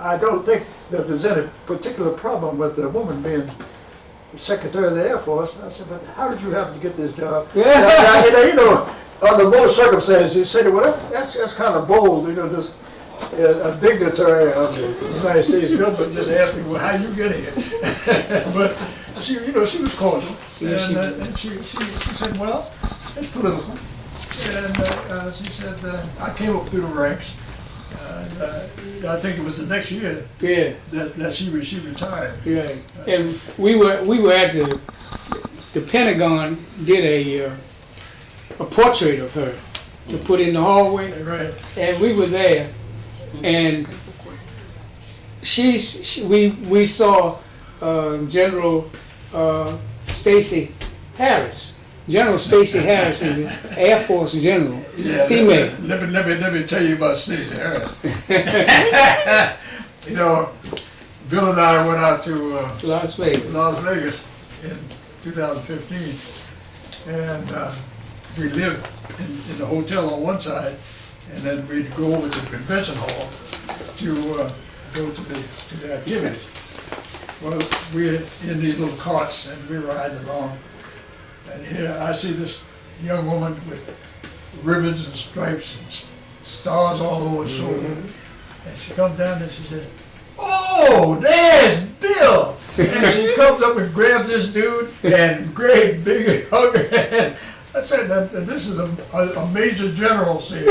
I don't think that there's any particular problem with the woman being Secretary of the Air Force. I said, but how did you happen to get this job? You know, under most circumstances, you say, well, that's kind of bold, you know, this a dignitary of the United States government just asked me, well, how you get here? But she, you know, she was cordial, and she said, well, it's political. And she said, I came up through the ranks. I think it was the next year that she retired. Right. And we were at the Pentagon did a portrait of her to put in the hallway. Right. And we were there, and we saw General Stacey Harris. General Stacey Harris is an Air Force general, female. Let me tell you about Stacey Harris. You know, Bill and I went out to Las Vegas in 2015, and we lived in the hotel on one side, and then we'd go over to the convention hall to go to the activity. Well, we're in these little carts, and we're riding along. And here I see this young woman with ribbons and stripes and stars all over her shoulder. And she comes down and she says, "Oh, there's Bill!" And she comes up and grabs this dude and great big hug. And I said, this is a major general scene.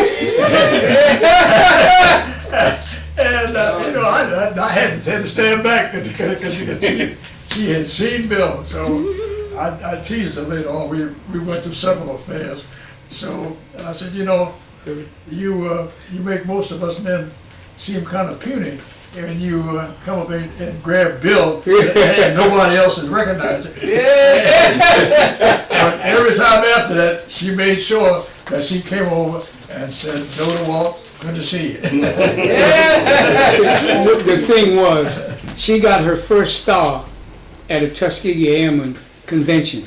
And you know, I had to stand back because she had seen Bill. So I teased her later on. We went to several affairs. So I said, you know, you make most of us men seem kind of puny, and you come up and grab Bill, and nobody else is recognizing it. But every time after that, she made sure that she came over and said, "Dodo Walt, good to see you." The thing was, she got her first star at a Tuskegee Airmen convention.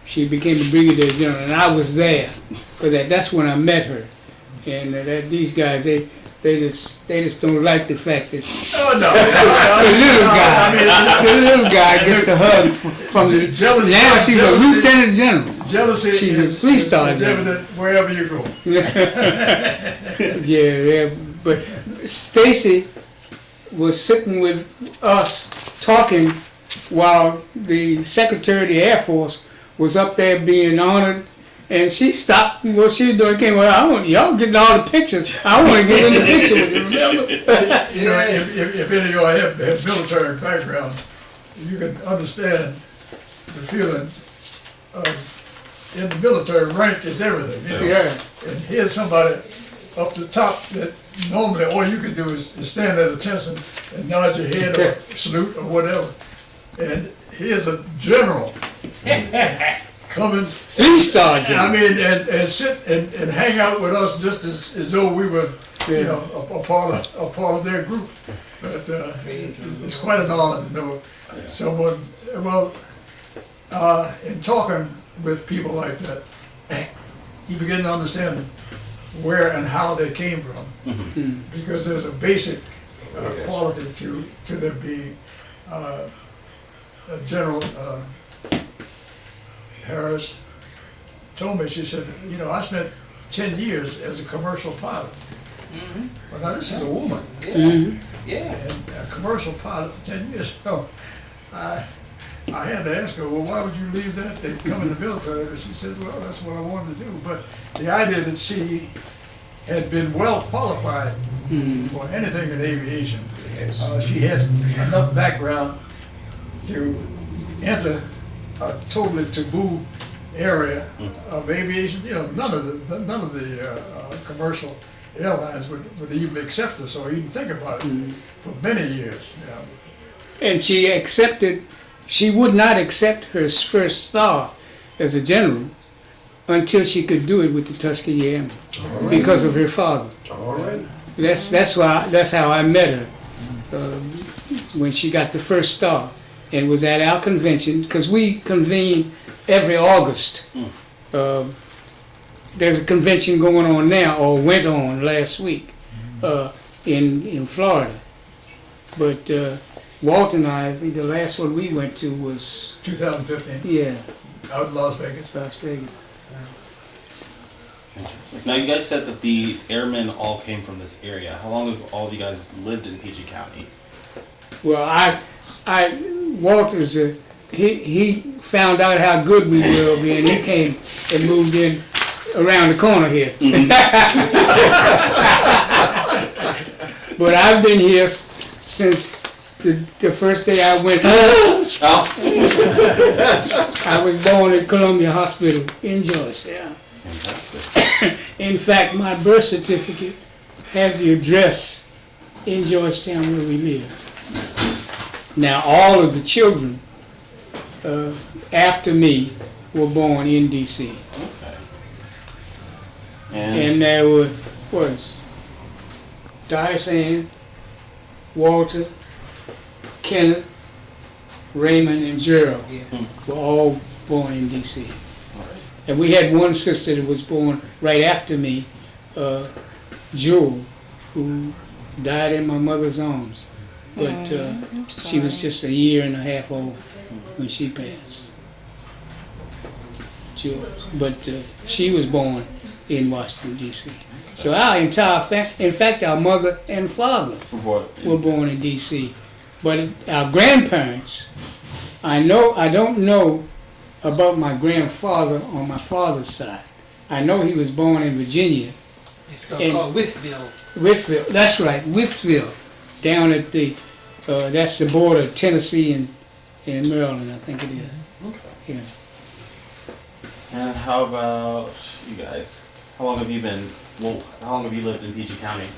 She became a brigadier general, and I was there for that. That's when I met her. And these guys, they just don't like the fact that the little guy gets the hug from the jealousy. Now she's a lieutenant general. Jealousy. She's a 3-star is evident wherever you go. Yeah. But Stacey was sitting with us talking while the Secretary of the Air Force was up there being honored, and she stopped what she was doing. Came, well, y'all getting all the pictures. I want to get in the picture with you. Remember? You know, if any of you have military background, you can understand the feeling of in the military rank is everything. You know? Yeah. And here's somebody up the top that normally all you can do is stand at attention and nod your head or salute or whatever. And here's a general coming 3-star general. I mean, and sit and hang out with us just as though we were, you know, a part of their group. But it's quite an honor to know someone. Well, in talking with people like that, you begin to understand where and how they came from, because there's a basic quality to them being. General Harris told me, she said, you know, I spent 10 years as a commercial pilot. But now this is a woman. And a commercial pilot for 10 years. So I had to ask her, well, why would you leave that and come in the military? And she said, well, that's what I wanted to do. But the idea that she had been well qualified for anything in aviation, she had enough background to enter a totally taboo area of aviation. You know, none of the commercial airlines would even accept us or even think about it for many years. Yeah. And she would not accept her first star as a general until she could do it with the Tuskegee Airmen because of her father. All right. That's how I met her when she got the first star. And was at our convention, because we convene every August. There's a convention going on now, or went on last week, in Florida. But Walt and I think the last one we went to was 2015, out in Las Vegas. Las Vegas. Fantastic. Now you guys said that the airmen all came from this area. How long have all of you guys lived in PG County? Well, Walt is he found out how good we were and he came and moved in around the corner here. But I've been here since the first day I went. I was born at Columbia Hospital in Georgetown. Fantastic. In fact, my birth certificate has the address in Georgetown where we live. Now, all of the children after me were born in D.C. Okay. And there was Diane, Walter, Kenneth, Raymond, and Gerald were all born in D.C. And we had one sister that was born right after me, Jewel, who died in my mother's arms. But she was just a year and a half old when she passed. Jewel. But she was born in Washington, D.C. So our entire family, in fact, our mother and father were born in D.C. But our grandparents, I don't know about my grandfather on my father's side. I know he was born in Virginia. It's called Withville. Withville, that's right, Withville, down at the, that's the border of Tennessee and Maryland, I think it is. Okay. Yeah. And how about you guys? How long have you lived in PG County?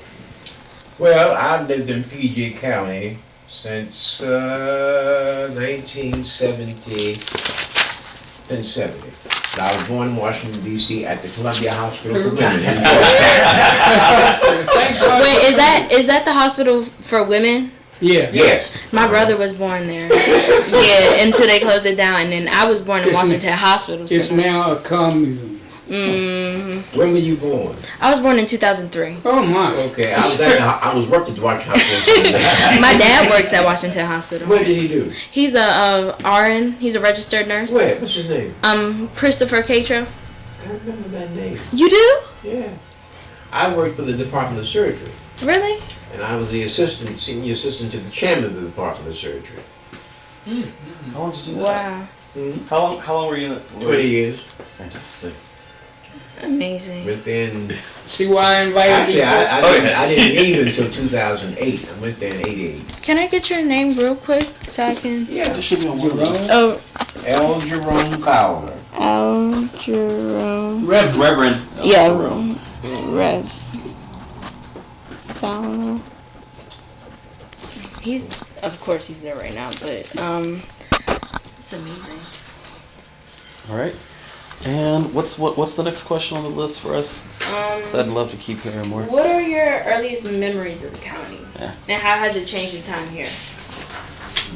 Well, I've lived in PG County since 1970. Been 70. But I was born in Washington, D.C. at the Columbia Hospital for Women. Wait, is that the hospital for women? Yeah. Yes. My brother was born there. Yeah, until they closed it down, and then I was born in Washington Hospital. So. It's now a commune. Mm-hmm. When were you born? I was born in 2003. Oh my. Okay, I was working at the Washington Hospital. My dad works at Washington Hospital. What did he do? He's a RN. He's a registered nurse. Where? What's his name? Christopher Catro. I remember that name. You do? Yeah. I worked for the Department of Surgery. Really? And I was the senior assistant to the chairman of the Department of Surgery. How long did you do that? Wow. How long were you in it? 20 years. Fantastic. Amazing. Went there and See why I invited actually, you? I didn't leave until 2008. I went there in 88. Can I get your name real quick so I can? Yeah. This should be on one of these. Oh, L. Jerome Fowler. Al Jerome. Reverend. Yeah, Rev. Fowler. Of course he's there right now, but it's amazing. All right. And what's the next question on the list for us? 'Cause I'd love to keep hearing more. What are your earliest memories of the county? Yeah. And how has it changed your time here?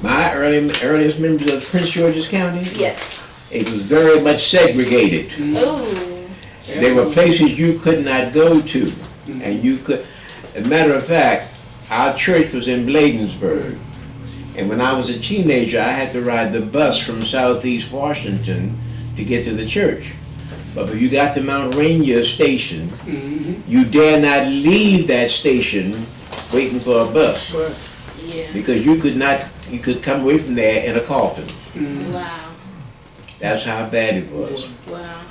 My earliest memories of Prince George's County? Yes. It was very much segregated. Ooh. There were places you could not go to. And you could, as a matter of fact, our church was in Bladensburg. And when I was a teenager, I had to ride the bus from Southeast Washington to get to the church. But if you got to Mount Rainier Station, you dare not leave that station waiting for a bus. Yeah. Because you could come away from there in a coffin. Wow. That's how bad it was. Wow.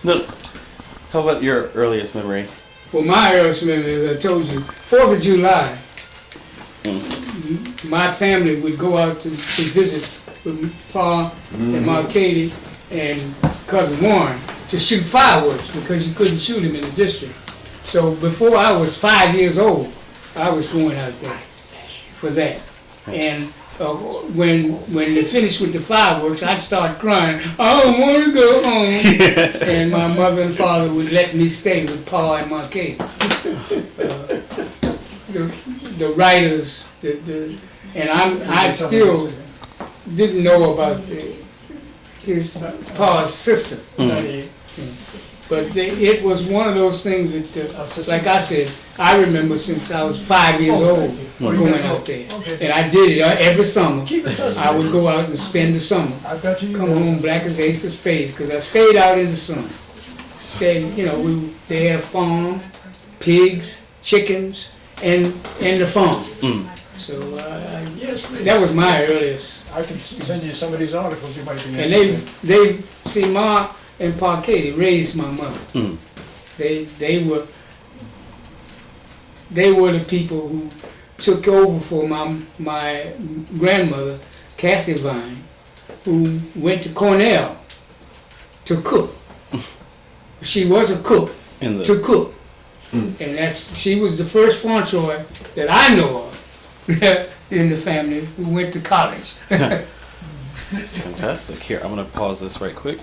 No. How about your earliest memory? Well, my earliest memory, as I told you, 4th of July, my family would go out to visit with Pa and Ma Katie and Cousin Warren to shoot fireworks because you couldn't shoot them in the district. So before I was 5 years old, I was going out there for that. And when they finished with the fireworks, I'd start crying, I don't want to go home. And my mother and father would let me stay with Pa and Ma Katie. The writers, and I still didn't know about his Pa's sister. But But it was one of those things that, like I said, I remember since I was 5 years old going out there. Okay. And I did it every summer. Keep in touch. I would go out and spend the summer. I bet you. Come home black as ace of spades, because I stayed out in the sun. Stayed, they had a farm, pigs, chickens, and the farm. So Yes, please. that was my earliest. I can send you some of these articles you might be And interested in. see, Ma and Parquet raised my mother. They were the people who took over for my grandmother, Cassie Vine, who went to Cornell to cook. She was a cook to cook, and she was the first Francois that I know of in the family who went to college. Fantastic. Here, I'm going to pause this right quick.